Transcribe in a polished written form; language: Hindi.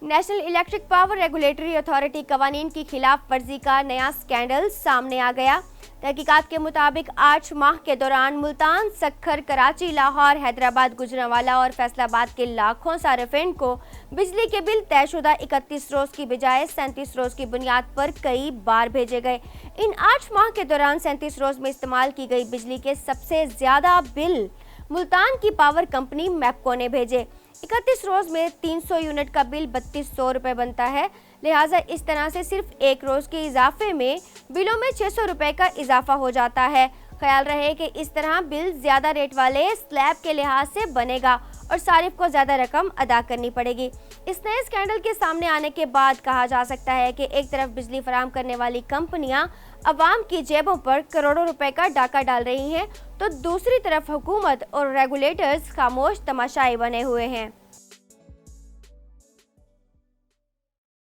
National electric power regulatory authority कवानीन की खिलाफ वर्जी का नया स्कैंडल सामने आ गया। तहकीकात के मुताबिक 8 माह के दौरान मुल्तान, सक्खर, कराची, लाहौर, हैदराबाद, गुजरांवाला और फैसलाबाद के लाखों सार्फिन को बिजली के बिल तयशुदा 31 रोज की बजाय 37 रोज की बुनियाद पर कई बार भेजे गए। इन 8 माह के दौरान 37 रोज में इस्तेमाल की गई बिजली के सबसे ज्यादा बिल मुल्तान की पावर कंपनी मैप्को ने भेजे। 31 रोज में 300 यूनिट का बिल 3200 रुपये बनता है। लिहाजा इस तरह से सिर्फ एक रोज के इजाफे में बिलों में 600 रुपये का इजाफा हो जाता है। ख्याल रहे कि इस तरह बिल ज्यादा रेट वाले स्लैब के लिहाज से बनेगा और सारिफ को ज्यादा रकम अदा करनी पड़ेगी। इस नए स्कैंडल के सामने आने के बाद कहा जा सकता है कि एक तरफ बिजली फराहम करने वाली कंपनियां अवाम की जेबों पर करोड़ों रुपए का डाका डाल रही हैं, तो दूसरी तरफ हुकूमत और रेगुलेटर्स खामोश तमाशाई बने हुए हैं।